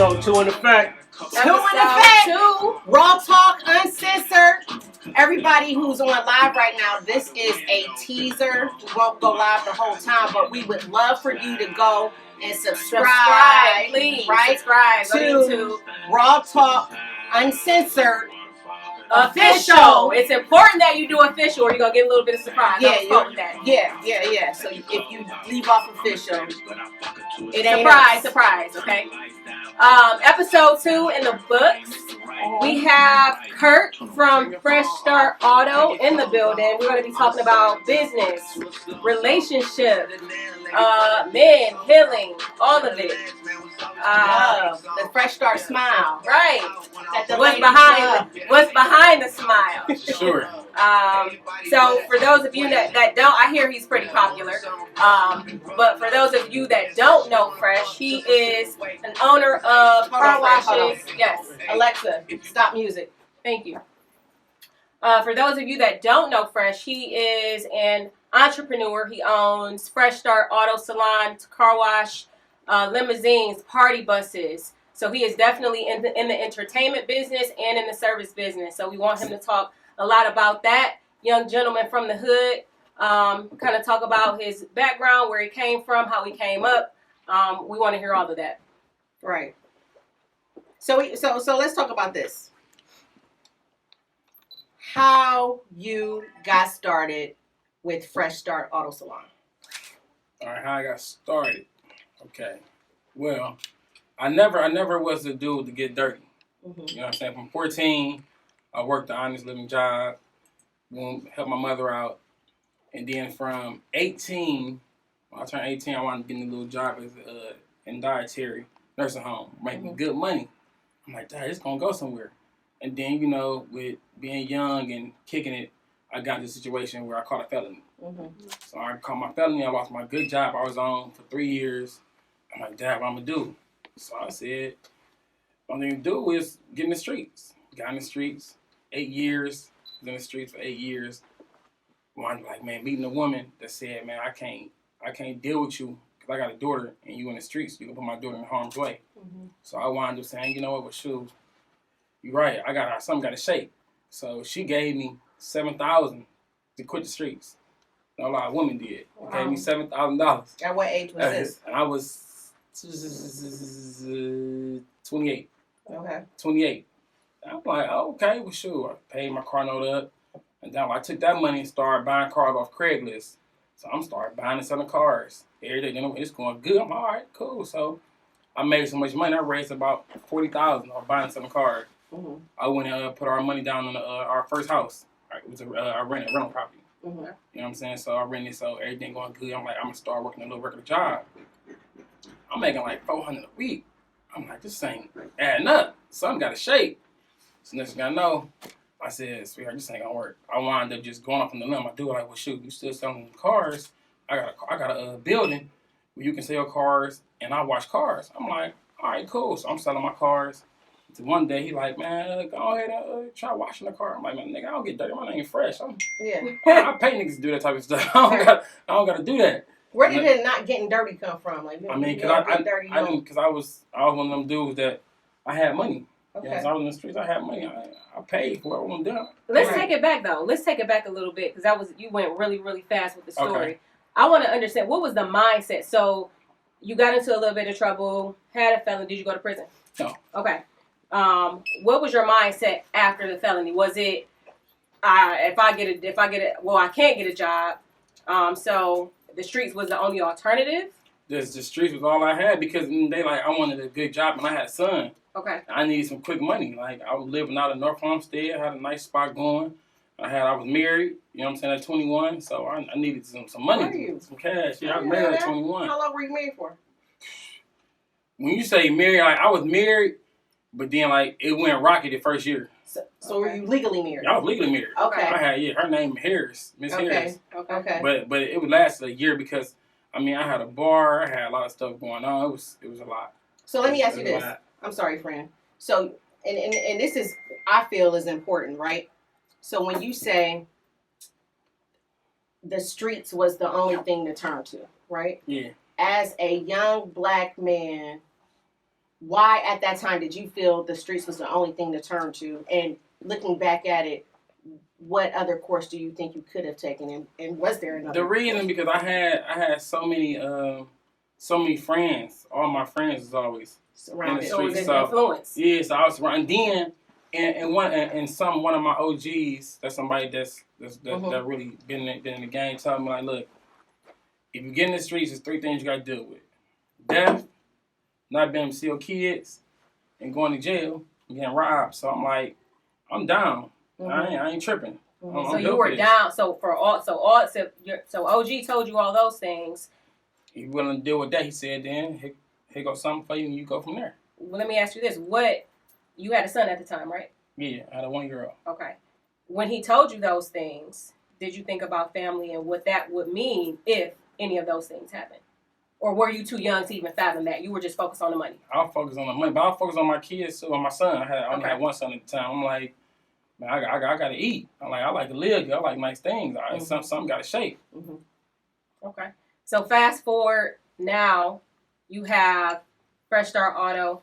Episode 2 in effect. Raw Talk Uncensored. Everybody who's on live right now, this is a teaser. We won't go live the whole time, but we would love for you to go and subscribe. Please, right? subscribe To Raw Talk Uncensored official. It's important that you do official, or you're gonna get a little bit of surprise. Yeah. So if you leave off official, it ain't surprise. Okay. Episode 2 in the books. We have Kurt from Fresh Start Auto in the building. We're going to be talking about business, relationship, men, healing, all of it. The Fresh Start smile. Right. What's behind the smile? Sure. So for those of you that don't, I hear he's pretty popular. But for those of you that don't know Fresh, he is an owner of car washes. Yes. Alexa, stop music. Thank you. For those of you that don't know Fresh, he is an entrepreneur. He owns Fresh Start Auto Salon, car wash, limousines, party buses. So he is definitely in the entertainment business and in the service business. So we want him to talk a lot about that. Young gentleman from the hood, kind of talk about his background, where he came from, how he came up. We want to hear all of that. Right. So let's talk about this. How you got started with Fresh Start Auto Salon. All right, how I got started. Okay. Well, I never was the dude to get dirty. Mm-hmm. You know what I'm saying? From 14, I worked an honest living job, helped my mother out. And then from 18, when I turned 18, I wanted to get a little job as in dietary nursing home, making good money. I'm like, Dad, it's going to go somewhere. And then, you know, with being young and kicking it, I got into a situation where I caught a felony. Mm-hmm. So I caught my felony. I lost my good job I was on for 3 years. I'm like, Dad, what I'm going to do? So I said, what I'm going to do is get in the streets. Got in the streets, 8 years. Was in the streets for 8 years. I'm like, man, meeting a woman that said, man, I can't deal with you because I got a daughter and you in the streets. You can put my daughter in harm's way. Mm-hmm. So I wound up saying, you know what, well, shoot, you're right. Something got to shake. So she gave me $7,000 to quit the streets. A lot of women did. Wow. Gave me $7,000. At what age was this? And I was 28. Okay. 28. I'm like, oh, okay, well, sure. I paid my car note up. And then I took that money and started buying cars off Craigslist. So I'm started buying and selling cars. Every day, you know, it's going good. I'm all right, cool. So I made so much money. I raised about $40,000 off buying and selling cars. Mm-hmm. I went and put our money down on our first house. Right, it was I rented a rental property. Mm-hmm. You know what I'm saying? So I rented, so everything going good. I'm like, I'm going to start working a little regular job. I'm making like $400 a week. I'm like, this ain't adding up. Something got to shake. So next thing I know, I said, sweetheart, this ain't gonna work. I wound up just going off on the limb. I do like, well, shoot, you still selling cars? I got a building where you can sell cars, and I wash cars. I'm like, all right, cool. So I'm selling my cars. So one day he like, man, go ahead and try washing the car. I'm like, man, nigga, I don't get dirty. My name Fresh. I pay niggas to do that type of stuff. I don't got to do that. Where did it not getting dirty come from? Like, I mean, because I was one of them dudes that I had money. Okay. Yeah, I was in the streets. I had money. I paid for it. I wasn't done. Let's take it back though. Let's take it back a little bit because you went really, really fast with the story. Okay. I want to understand what was the mindset. So you got into a little bit of trouble, had a felony. Did you go to prison? No. Okay. What was your mindset after the felony? Was it if I can't get a job. So the streets was the only alternative. The streets was all I had because they I wanted a good job and I had a son. Okay. I needed some quick money. Like, I was living out of North Homestead, had a nice spot going. I was married, you know what I'm saying, at 21, so I needed some money, some cash. Yeah, I was married at 21. How long were you married for? When you say married, I was married, but then, it went rocky the first year. So were you legally married? I was legally married. Okay. I had, her name Harris, Miss Harris. Okay. But it would last a year because, I had a bar, I had a lot of stuff going on. It was a lot. So let me ask you this. I'm sorry, friend. So, and this is, I feel, is important, right? So when you say the streets was the only thing to turn to, right? Yeah. As a young black man why at that time did you feel the streets was the only thing to turn to? And looking back at it, what other course do you think you could have taken? And was there another? The reason because I had so many friends. All my friends was always Surrounded. in the So it was streets. an So influence. yeah, so I was around. Then and one of my OGs, that's somebody that really been in the game, told me like, look, if you get in the streets, there's 3 things you got to deal with: death, not being able to see your kids, and going to jail and getting robbed. So I'm like, I'm down. I ain't tripping. So you were down. So OG told you all those things. He willing to deal with that. He said, then here goes something for you, and you go from there. Well, let me ask you this: you had a son at the time, right? Yeah, I had a 1-year-old. Okay. When he told you those things, did you think about family and what that would mean if any of those things happened? Or were you too young to even fathom that? You were just focused on the money. I was focused on the money, but I was focused on my kids too, on my son. I only had one son at the time. I'm like, man, I got to eat. I like to live. I like nice things. Something got to shake. Okay. So fast forward now, you have Fresh Start Auto.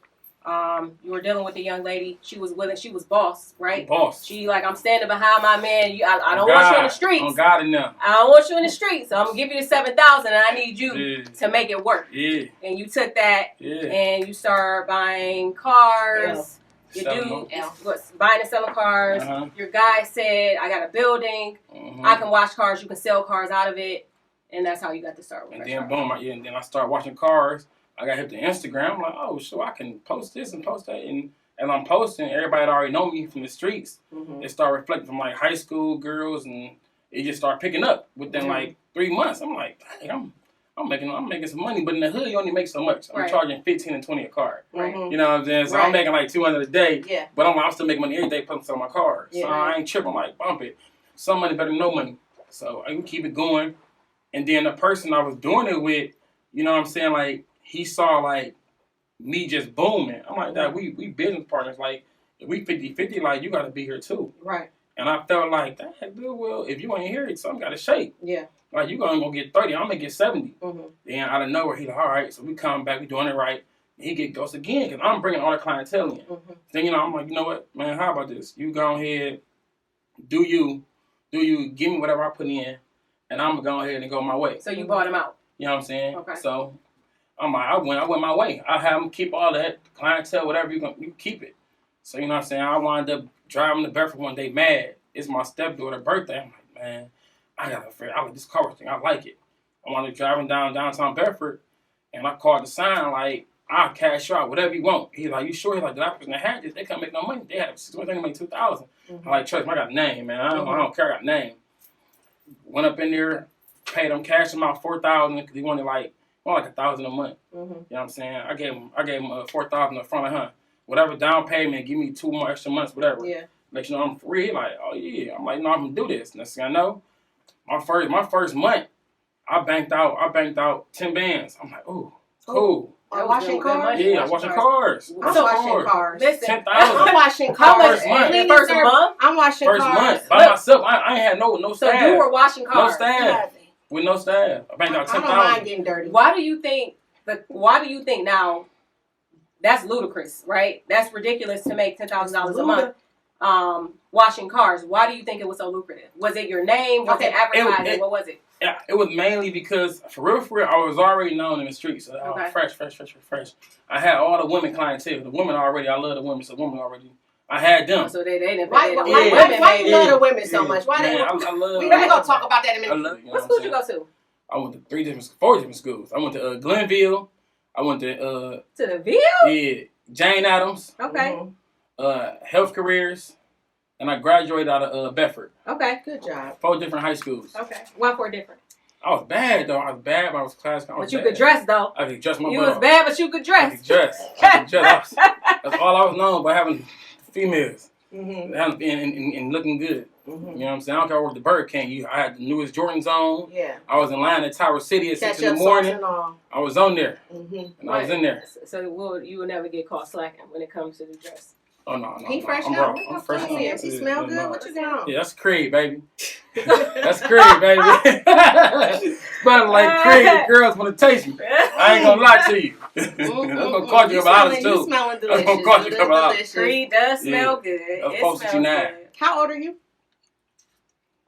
You were dealing with the young lady. She was willing. She was boss, right? Boss. She like, I'm standing behind my man. I don't want you in the streets. On God enough. I don't want you in the streets. So I'm gonna give you the 7,000, and I need you to make it work. Yeah. And you took that, Yeah. and you started buying cars. Yeah. Your dude was buying and selling cars. Your guy said, I got a building. I can wash cars. You can sell cars out of it. And that's how you got to start with. And then boom, and then I started watching cars. I got hit to Instagram. I'm like, oh, sure, I can post this and post that. And I'm posting. Everybody that already know me from the streets. It started reflecting from like high school girls, and it just started picking up within like 3 months. I'm like, dang, I'm making some money, but in the hood you only make so much. I'm charging 15 and 20 a car. Right. You know what I'm saying? So I'm making like 200 a day. Yeah. But I'm still making money every day putting on my cars. So I ain't tripping. Like, bump it. Some money better than no money. So I can keep it going. And then the person I was doing it with, you know what I'm saying? Like, he saw like me just booming. I'm like, that we business partners. Like, if we 50-50, like, you got to be here too. Right. And I felt like, dang, dude, well, if you ain't here, something got to shake. Yeah. Like, you gonna get 30, I'm gonna get 70. Then out of nowhere, he like, all right, so we come back, we doing it right. And he get ghost again, because I'm bringing all the clientele in. Then, you know, I'm like, you know what, man, how about this? You go ahead, do you, give me whatever I put in, and I'm gonna go ahead and go my way. So you bought him out. You know what I'm saying? Okay. So I'm like, I went my way. I have them keep all that clientele, whatever you keep it. So you know what I'm saying? I wound up driving to Bedford one day mad. It's my stepdaughter's birthday. I'm like, man, I like this car thing. I like it. I wound up driving downtown Bedford, and I called the sign like, I'll cash you out, whatever you want. He's like, you sure? He's like, the person that had this, they can't make no money. They had they make $2,000. I'm like, trust me, I got a name, man. I don't care, I got a name. Went up in there, paid him, cashed him out $4,000 because he wanted like $1,000 a month. You know what I'm saying? I gave him $4,000 up front of whatever down payment, give me 2 more extra months, whatever. Yeah. Let you know I'm free. He like, oh yeah. I'm like, no, I'm gonna do this. Next thing I know, my first month, I banked out 10 bands. I'm like, ooh, cool. Washing cars? Yeah, washing cars. I'm washing cars. Listen, 10,000. I'm washing cars. First month? I'm washing first cars. Month by myself. I ain't had no staff. So you were washing cars. No staff. With no staff. I banked out 10,000. I don't mind getting dirty. Why do you think now? That's ludicrous, right? That's ridiculous to make $10,000 a month washing cars. Why do you think it was so lucrative? Was it your name? Was it advertising? What was it? Yeah, it was mainly because, for real, I was already known in the streets. So fresh. I had all the women clientele. The women already, I love the women, so women already, I had them. So they didn't Why you love the women so much? Why I love we're going to talk about that in a minute. What school did you go to? I went to 4 different schools. I went to Glenville. I went to the Ville? Yeah, Jane Addams. Okay. Health Careers. And I graduated out of Bedford. Okay. Good job. 4 different high schools. Okay. Why 4 different? I was bad, though. I was bad, but I was class. But you could dress, though. I could dress my butt You was off. bad, but you could dress. I could dress. That's all I was known by, having females. And looking good. You know what I'm saying? I don't care what the Burger King. I had the newest Jordans on. Yeah. I was in line at Tower City at 6 in the morning. I was on there. And I was in there. So you will never get caught slacking when it comes to the dress. Oh no. He fresh I'm out. raw. I'm fresh out. Yes, he smell good. No. What you got? Yeah, that's Craig, baby. That's Craig, baby. But like Craig, the girls want to taste me. I ain't gonna lie to you. I'm gonna call you about hours too. You smelling delicious. I'm gonna call you about hours. Creed does smell good. Of It course, smells 69. good. How old are you?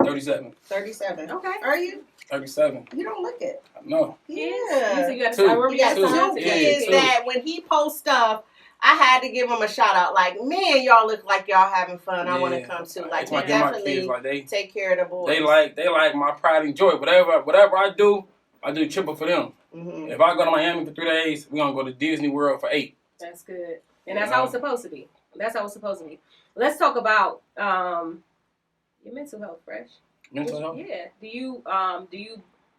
37. 37. Okay. Are you? 37. You don't look it. No. Yeah. So you got Two. to We got Two. two Yeah, kids two. that when he posts stuff, I had to give him a shout out. Like, man, y'all look like y'all having fun. I want to come too. Like, it's we like my definitely kids, like take care of the boys. they like my pride and joy. Whatever I do triple for them. Mm-hmm. If I go to Miami for 3 days, we're gonna go to Disney World for 8. That's good. And that's how it's supposed to be. That's how it's supposed to be. Let's talk about your mental health, Fresh. Mental health? Yeah. Do you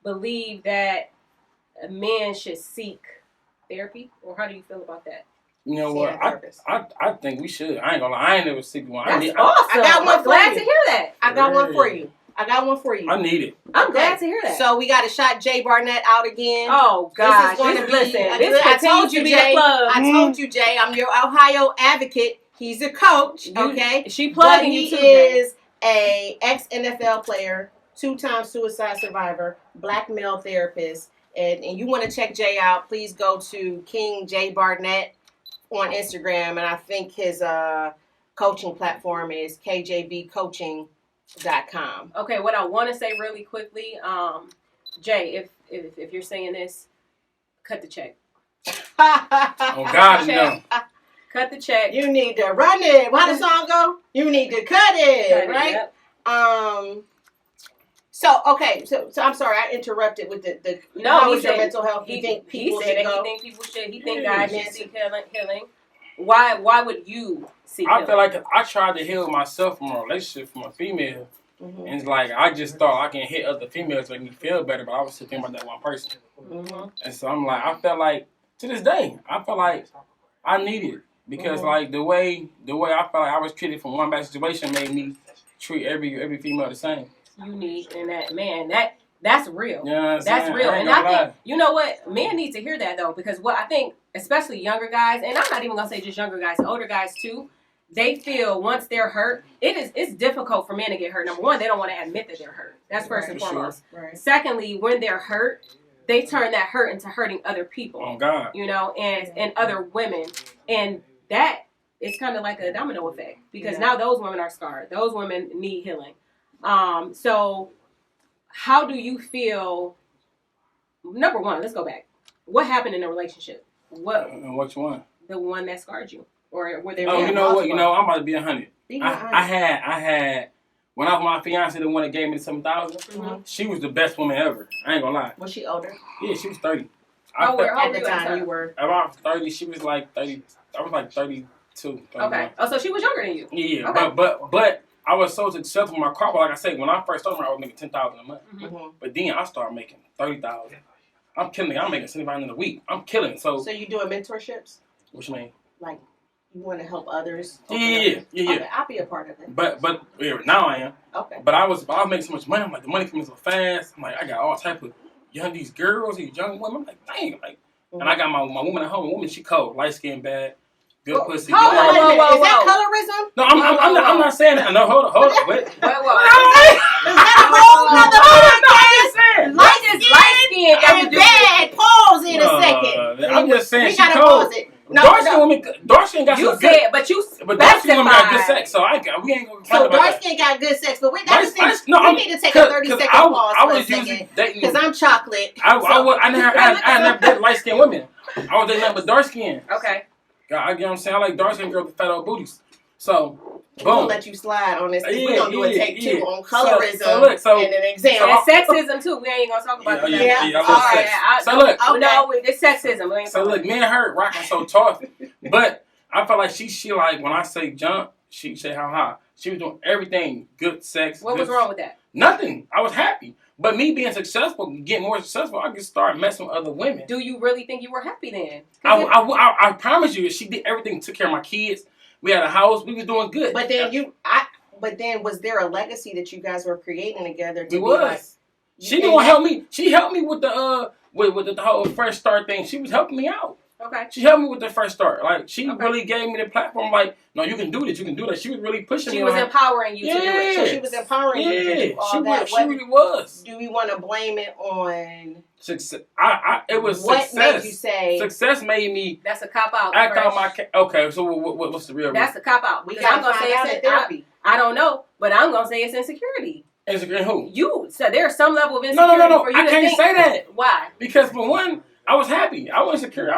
believe that a man should seek therapy, or how do you feel about that? You know what? I think we should. I ain't gonna lie. I ain't never seen one. That's awesome. I got one I'm glad for to you. hear that. I got one for you. I need it. I'm glad to hear that. So we got to shot Jay Barnett out again. Oh gosh, This is going to be. listen. I This told continues you, to be a Jay. plug. I told you, Jay. I'm your Ohio advocate. He's a coach. Okay. She plugging But you he too, Jay. is a ex-NFL player, 2-time suicide survivor, black male therapist. And you want to check Jay out, please go to King Jay Barnett on Instagram. And I think his coaching platform is kjbcoaching.com. Okay, what I want to say really quickly, Jay, if you're saying this, cut the check. Oh God, no. Cut the check. You need to run it. How the song go? You need to cut it, right? Yep. So I'm sorry, I interrupted with the No, how he is your said- mental health? You think people should go? He think people should. He think guys should seek healing. Why would you seek I healing? feel like if I tried to heal myself from a relationship from a female, Mm-hmm. and it's like I just thought I can hit other females to make me feel better, but I was thinking about that one person. Mm-hmm. And so I'm like, I felt like to this day, I feel like I need it because like the way I felt like I was treated from one bad situation made me treat every female the same. Unique and that man that's real. You know what I'm That's saying? real. I ain't And gonna I lie. think you know what, men need to hear that though, because what I think, especially younger guys, and I'm not even gonna say just younger guys, older guys too. They feel once they're hurt, it's difficult for men to get hurt. Number one, they don't want to admit that they're hurt. That's first and foremost. Right. Secondly, when they're hurt, they turn that hurt into hurting other people. Oh God. You know, and other women. And that is kind of like a domino effect. Because now those women are scarred. Those women need healing. So how do you feel? Number one, let's go back. What happened in the relationship? Which one? The one that scarred you. Or were they Oh, you know what? You know, I'm about to be 100. I had when I was my fiance, the one that gave me the 7,000. She was the best woman ever. I ain't gonna lie. Was she older? Yeah, she was 30. How old At were the you time you were. About 30. She was like 30. I was like 32. 31. Okay. Oh, so she was younger than you. Yeah, Okay. but I was so successful with my car. But like I said, when I first started, I was making 10,000 a month. Mm-hmm. But then I started making 30,000. I'm killing it. I'm making 75 in a week. I'm killing it. So you doing mentorships? what you mean? Like you want to help others? Yeah. Okay, I'll be a part of it. But yeah, now I am. Okay. But I was making so much money. I'm like, the money coming so fast. I'm like, I got all type of these girls, these young women. I'm like, dang, like, and I got my woman at home. Woman, she cold, light skin, bad, good pussy. Hold good on, everything. wait a minute. Is that colorism? No, I'm not saying that. No, hold on. Wait. Is that a whole nother podcast? Light skin And bad. Pause in a second. I'm just saying we she gotta cold. pause it. Dark skin got You some said, good. but you But dark skin women got good specified. sex, so we ain't gonna So fight about dark that. skin got good sex, but we need to take a 30-second I pause for a was second. usually dating. Because I'm chocolate. I never dated light skinned women. I was dating nothing but dark skin. Okay. You know what I'm saying? I like dark skinned girls with fat old booties. So, We're going boom. to let you slide on this. Yeah, We're going to do a take two on colorism and an And example. sexism too. We ain't gonna talk about that. I love All sex. right, So look, No, it's sexism. We ain't So look, me and her rocking so tough, but I felt like she like when I say jump, she say how high. She was doing everything, good sex. What good was wrong with that? Nothing. I was happy, but me being successful, getting more successful, I could start messing with other women. Do you really think you were happy then? I promise you, she did everything. Took care of my kids. We had a house. We was doing good. But then was there a legacy that you guys were creating together? It was. She didn't want to help me. She helped me with the with the whole fresh start thing. She was helping me out. Okay. She helped me with the fresh start. Like, she Okay. really gave me the platform. Like, no, you can do this. You can do that. She was really pushing me. She was empowering you to do it. So she was empowering you to do all that. She really was. Do we want to blame it on Success. It was what success. made you say Success made me That's a cop out. act out my. Okay, so what's the real? That's a cop out. we Because got I'm to gonna find say out it's in therapy? I don't know, but I'm gonna say it's insecurity. Insecurity who? You said there's some level of insecurity. No. For you I to can't think, say that Why? because for one, I was happy. I wasn't insecure.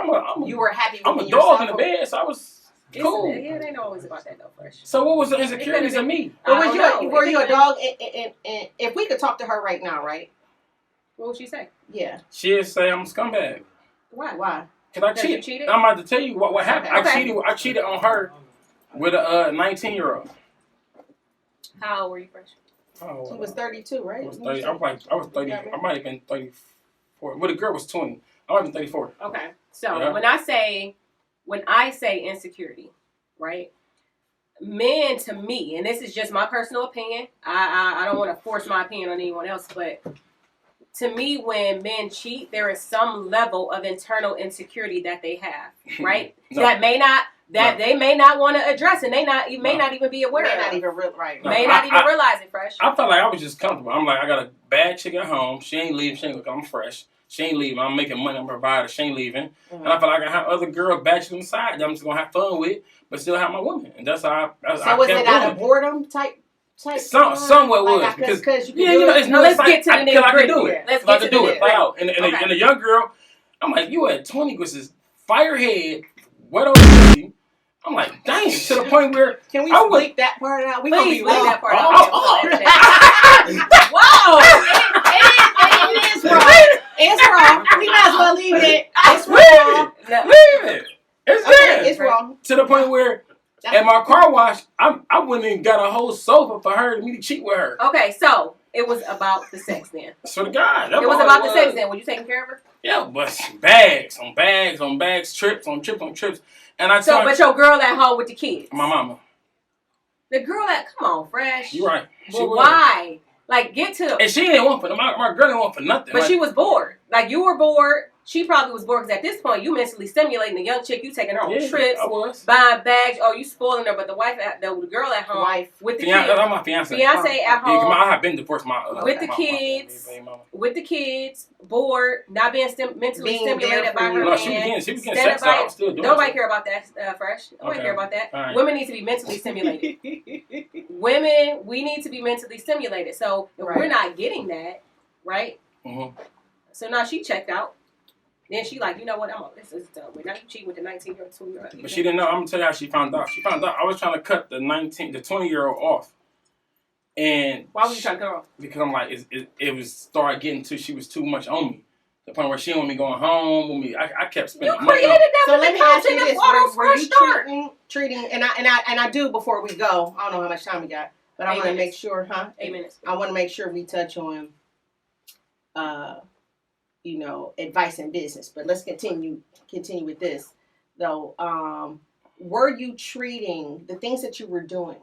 You were happy with I'm a yourself, dog in the bed, so I was cool. Yeah, it ain't always about that though, Fresh. So what was the insecurities of me? But I don't know. were you a dog? And if we could talk to her right now, right? What would she say? Yeah. She'd say I'm a scumbag. Why? Why? Cause I Because you cheated. cheated? I'm about to tell you what happened. Okay. I cheated on her with a 19-year-old. How old were you, Fresh? She was 32, right? I was 30. I was 30. I might have been 34. Well, the girl was 20. I might have been 34. Okay. So Yeah. when I say insecurity, right? Men, to me, and this is just my personal opinion. I don't want to force my opinion on anyone else, but to me, when men cheat, there is some level of internal insecurity that they have, right? No. That they may not want to address, and may not even be aware May of. not even right. No. May not even realize it, Fresh. I felt like I was just comfortable. I'm like, I got a bad chick at home. She ain't leaving. She ain't. I'm fresh. She ain't leaving. I'm making money. I'm a provider. She ain't leaving. And I feel like I have other girls back on the side that I'm just gonna have fun with, but still have my woman. And that's how I So was it out of boredom type? Somewhat was like, because you you know, it's no let's like, get to the I feel I can do nitty-gritty. it. Let's I get can to do the it. Flat out. And a young girl, I'm like, you at 20 with this firehead, wet over pussy. I'm like, dang, to the point where can we I would- bleep that part out? We Please gonna leave be that part Oh, out. Whoa! It is wrong. It's wrong. We might as well leave it. It's Leave wrong. it. Leave it. It's there. Okay, it's wrong. To the point where at my car wash, I went and got a whole sofa for her to me to cheat with her. Okay, so it was about the sex then. So the guy, It was about the sex then. Were you taking care of her? Yeah, but bags on bags on bags, trips on trips on trips, and I So, told but your girl at home with the kids. my mama. The girl at, come on, Fresh. You right. But why? Like, get to. And she didn't want for my girl didn't want for nothing. But like, she was bored. Like, you were bored. She probably was bored because at this point, you mentally stimulating the young chick. You taking her on trips, I was. buying bags. Oh, you spoiling her. But the girl at home with the kids. That's my fiance. Fiance at Yeah, home. I have been divorced. With the kids, bored, not being mentally stimulated by her No, man. she was getting sex. I was still doing Nobody it. care about that, Fresh. Nobody care about that. Right. Women need to be mentally stimulated. Women, we need to be mentally stimulated. So if we're not getting that, right? Mm-hmm. So now she checked out. Then she like, you know what? This is done with. Now you cheating with the 19-year-old, 20-year-old. But she didn't know. I'm gonna tell you how she found out. She found out I was trying to cut the 20-year-old off. And why was you trying to cut her off? Because I'm like, it was started getting to, she was too much on me. The point where she didn't want me going home with me. I kept spending money. You created that. So let me ask you this: Were you start? treating? And I do before we go. I don't know how much time we got, but I want to make sure, 8 minutes. I want to make sure we touch on, advice and business. But let's continue with this though. Were you treating the things that you were doing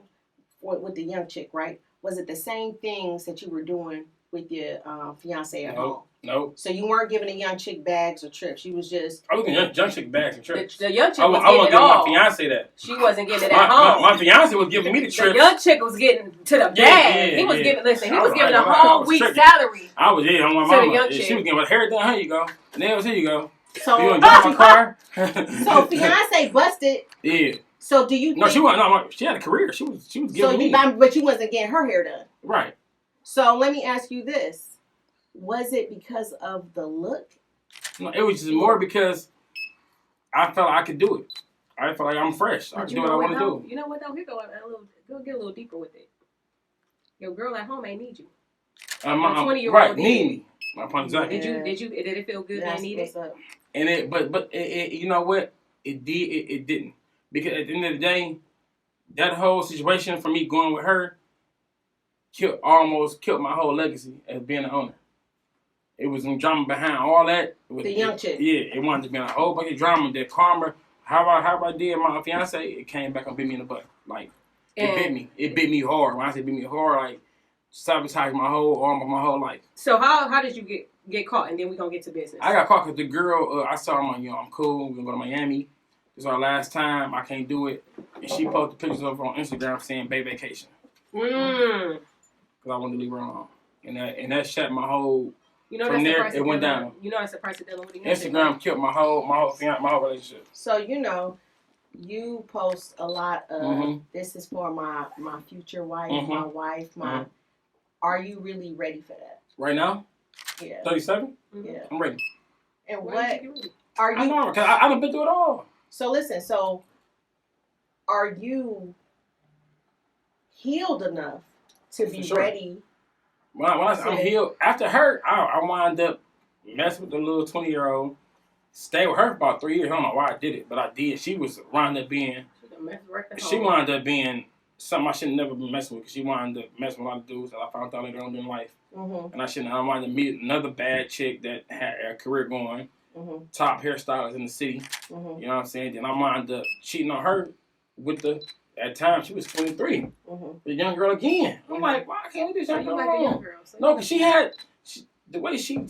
with the young chick? Right? Was it the same things that you were doing with your fiance at home? No. So you weren't giving a young chick bags or trips. You was just. I was giving young chick bags and trips. The young chick was I getting it all. my fiance that. She wasn't getting it at home. My fiance was giving me the trips. The young chick was getting to the bag. Yeah, he was giving. Listen, he was giving right, a whole week's salary. I was on my to mama. the young She chick. was getting hair done. Here you go. Nails. Here you go. So you want to drive my car? So fiance busted. Yeah. So do you? No, she wasn't. No, she had a career. She was giving me. But you wasn't getting her hair done. Right. So let me ask you this: was it because of the look? No, it was just more because I felt I could do it. I felt like I'm fresh. I can do what I want to do. You know what though? Here go get a little deeper with it. Your girl at home ain't need you. My 20-year-old right, need me. My point exactly. Did it feel good and need it? And it you know what? It did. It didn't. Because at the end of the day, that whole situation for me going with her almost killed my whole legacy as being an owner. It was some drama behind all that. The young chick. Yeah, it wanted to be a whole bunch of drama. That karma, how I did my fiance, it came back and bit me in the butt. Like, it bit me. It bit me hard. When I say bit me hard, like, sabotaged my whole life. So how did you get caught, and then we gonna get to business. I got caught because the girl, I saw her, I'm cool. We're going to go to Miami. This is our last time. I can't do it. And she posted pictures of her on Instagram saying, "Bay vacation." Because I wanted to leave her alone. And that shut my whole... From there, it went down. You know that's the price of dealing with Instagram killed my whole relationship. So you post a lot of this is for my future wife, my wife, my. Are you really ready for that? Right now? Yeah. 37? Yeah. I'm ready. And what are you? I know, because I done been through it all. So listen. So are you healed enough to be ready? When I'm healed, after her, I wound up messing with the little 20-year-old. Stayed with her for about 3 years. I don't know why I did it, but I did. She wound up being something I should never been messing with. Cause she wound up messing with a lot of dudes that I found out later on in life. And I wound up meeting another bad chick that had a career going. Top hairstylist in the city. You know what I'm saying? Then I wound up cheating on her with at the time she was 23. The young girl again. I'm like, why can't we do something wrong? No, because the way she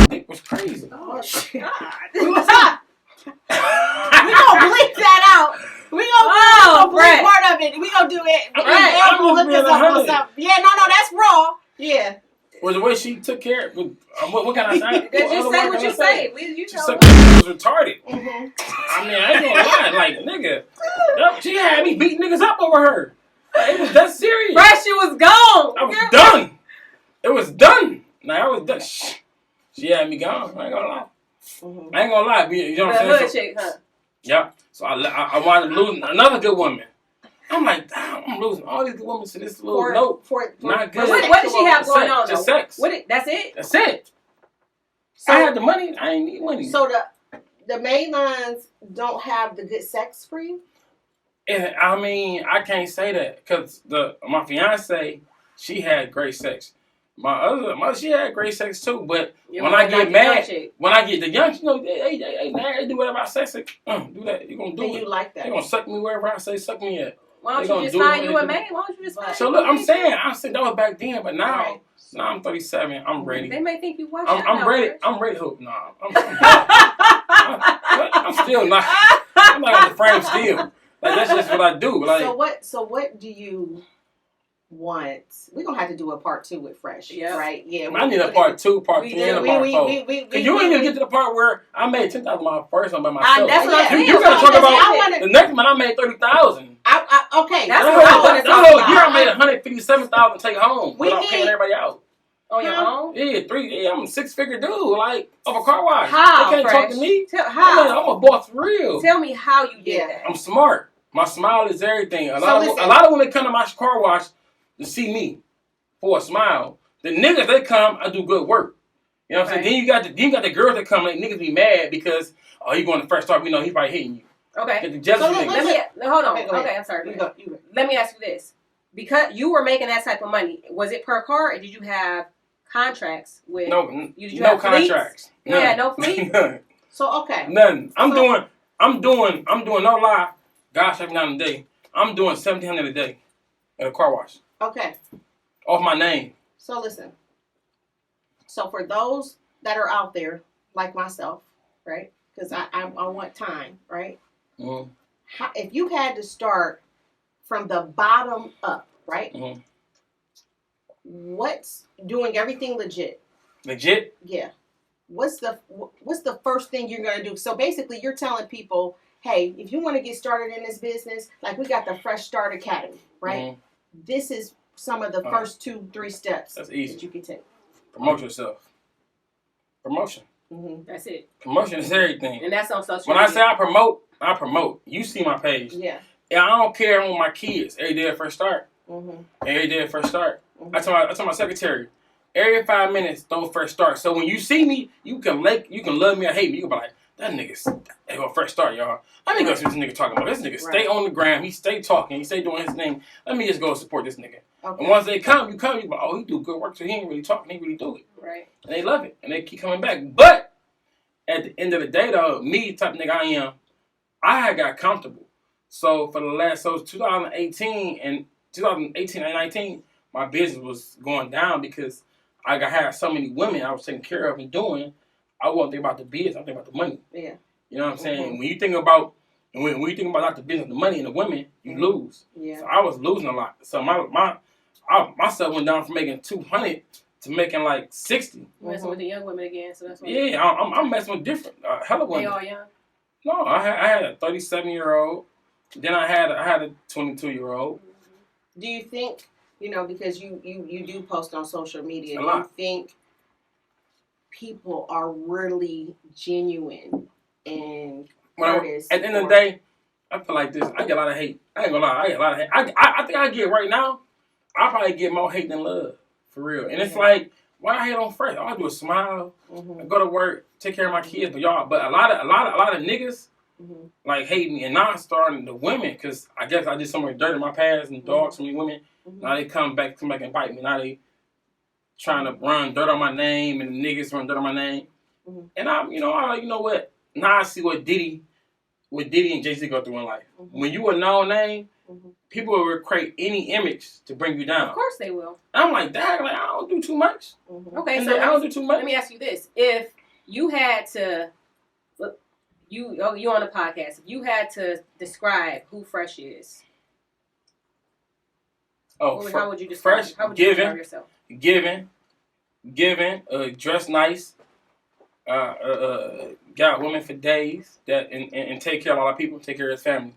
dick was crazy. Oh shit! We gonna bleep that out. We gonna bleep part of it. We gonna do it. I'm gonna look this up or something. Yeah, no, that's raw. Yeah. Well, the way she took care of what can I say? Just say what you say. She was retarded. I mean, I ain't gonna lie. Like, nigga, she had me beating niggas up over her. Like, it was that serious. Fresh, she was gone. I was done. It was done. Like, I was done. She had me gone. I ain't gonna lie. I ain't gonna lie. You know what I'm saying? The hood chick, huh? Yeah. So I wound up losing another good woman. I'm like, damn, I'm losing all these good women to this little note. Not good. What did she have going on? Just sex. That's it? That's it. So, I had the money. I ain't need money. So the main lines don't have the good sex for you? Yeah, I mean, I can't say that because my fiance, she had great sex. She had great sex too. But when I get mad, when I get the young, they do whatever I say. Do that. You gonna do it. You like that? They gonna suck me wherever I say suck me at. Why don't you just find you a man? Why don't you just find? So look, I'm saying that was back then, but now I'm 37. I'm ready. They may think you watch. I'm ready. I'm ready. Nah, I'm still not. I'm not on the frame still. Like that's just what I do. Like so what do you want? We're gonna have to do a part 2 with Fresh. Yeah. Right? Yeah. I need a part 2, part 3, and a part 4. You ain't even get to the part where I made $10,000 my first one by myself. That's what I'm saying. You gotta talk about the next one. I made $30,000. Okay. That's what I want to talk about. Year I made $157,000 to take home. Without paying everybody out. On your own? Yeah, I'm a 6-figure dude, like, of a car wash. How? They can't talk to me. How? I'm a boss for real. Tell me how you did that. I'm smart. My smile is everything. A lot of women come to my car wash to see me for a smile. The niggas, they come, I do good work. You know what I'm saying? Then you got the girls that come, like, niggas be mad because, you going to Fresh Start, we know he probably hitting you. Okay. Hold on. Okay, I'm sorry. Let me ask you this. Because you were making that type of money, was it per car or did you have contracts with? No contracts. Yeah, no fleet. So okay. None. I'm doing no lie. Gosh, every now and then. I'm doing $1,700 a day at a car wash. Okay. Off my name. So listen. So for those that are out there, like myself, right? Because I want time, right? Mm-hmm. If you had to start from the bottom up, right? Mm-hmm. What's doing everything legit? Legit? Yeah. What's the first thing you're gonna do? So basically, you're telling people, hey, if you want to get started in this business, like we got the Fresh Start Academy, right? Mm-hmm. This is some of the first 2-3 steps that's easy. That you can take. Promote yourself. Promotion. Mm-hmm. That's it. Promotion is everything. And that's on social media. When I say I promote. You see my page. Yeah. And I don't care on my kids. Every day at Fresh Start. Mm-hmm. Every day at Fresh Start. Mm-hmm. I told my secretary, every 5 minutes, throw Fresh Start. So when you see me, you can love me or hate me. You can be like, that nigga's go Fresh Start, y'all. Let me go see what this nigga talking about. This nigga stay on the gram. He stay talking. He stay doing his thing. Let me just go support this nigga. Okay. And once they come, you be like, he do good work. So he ain't really talking. He really do it. Right. And they love it. And they keep coming back. But at the end of the day, though, me type of nigga I am, I had got comfortable. So for the last 2018 and 19, my business was going down because I had so many women I was taking care of and doing, I wasn't thinking about the business. I'm thinking about the money. Yeah. You know what I'm saying? When you think about not the business, the money, and the women, you lose. Yeah. So I was losing a lot. So my stuff went down from making 200 to making like 60. Messing with the young women again, so that's what. Yeah, I'm messing with different hella women. They all young. No, I had a 37-year-old. Then I had a 22-year-old. Do you think, because you do post on social media, A do lot. you think people are really genuine and artists? At the end of the day, I feel like this. I get a lot of hate. I ain't gonna lie. I get a lot of hate. I think I get right now. I probably get more hate than love, for real. And it's like, why I hate on Fresh? All I do is smile. I go to work, take care of my kids. But a lot of niggas like hate me, and now I'm starting the women because I guess I did so much dirt in my past and dogged so many women. Now they come back and bite me. Now they trying to run dirt on my name, and the niggas run dirt on my name. And I'm like, you know what? Now I see what Diddy and Jay-Z go through in life. When you a known name, people will create any image to bring you down. Of course they will. I'm like, dang, I don't do too much. Okay, And so I don't do too much. let me ask you this: if you had to, you on a podcast, if you had to describe who Fresh is, how would you describe? Fresh, How would you describe yourself? Giving, dress nice, got women for days that and take care of a lot of people, take care of his family.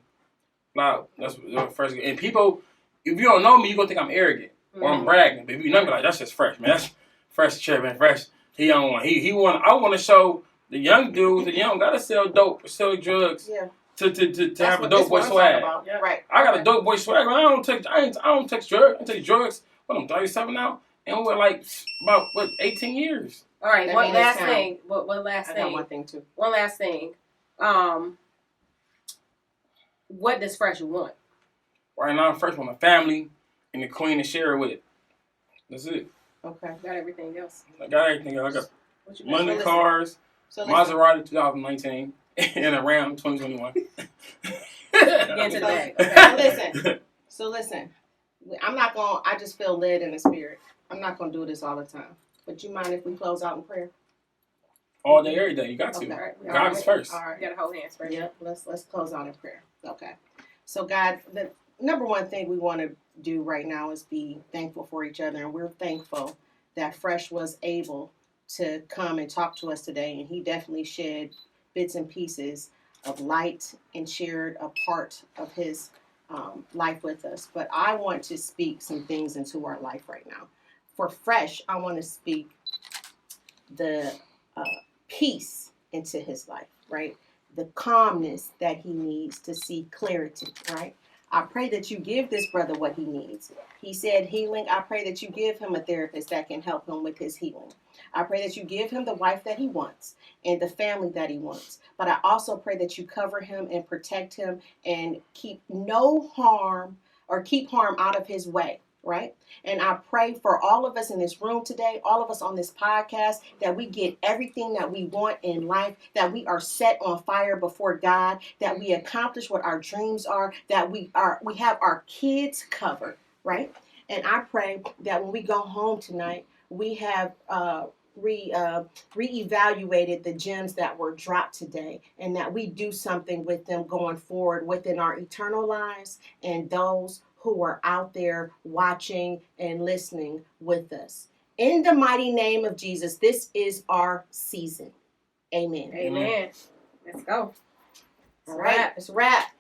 Wow, that's Fresh. And people, if you don't know me, you're gonna think I'm arrogant or I'm bragging. But if you know me, like, that's just Fresh, man. That's Fresh chair, man. Fresh. He on one. He want. I want to show the young dudes that you don't gotta sell dope or sell drugs. Yeah. To have a dope boy swag. Yeah. Right. I got a dope boy swag. I don't take drugs. I take drugs. What, I'm 37 now, and we're like about 18 years. All right. One last thing. One I got one thing too. One last thing. What does Fresh want? Right now, Fresh want a family and the queen to share it with. That's it. Okay. Got everything else. I got everything. I got money, So cars, Maserati 2019, and a Ram 2021. Get into the bag. Okay. So listen. I just feel led in the spirit. I'm not gonna do this all the time. But you mind if we close out in prayer? All day, every day. You got to. Okay. God is first. All right. You gotta hold hands first. Yep. Let's close out in prayer. Okay. So God, the number one thing we want to do right now is be thankful for each other, and we're thankful that Fresh was able to come and talk to us today, and he definitely shed bits and pieces of light and shared a part of his life with us. But I want to speak some things into our life right now. For Fresh, I want to speak the peace into his life, right? The calmness that he needs to see clarity, right? I pray that you give this brother what he needs. He said healing. I pray that you give him a therapist that can help him with his healing. I pray that you give him the wife that he wants and the family that he wants. But I also pray that you cover him and protect him and keep harm out of his way, right? And I pray for all of us in this room today, all of us on this podcast, that we get everything that we want in life, that we are set on fire before God, that we accomplish what our dreams are, that we have our kids covered, right? And I pray that when we go home tonight, we have reevaluated the gems that were dropped today, and that we do something with them going forward within our eternal lives and those who are out there watching and listening with us. In the mighty name of Jesus, this is our season. Amen. Amen. Let's go. All right, it's a wrap.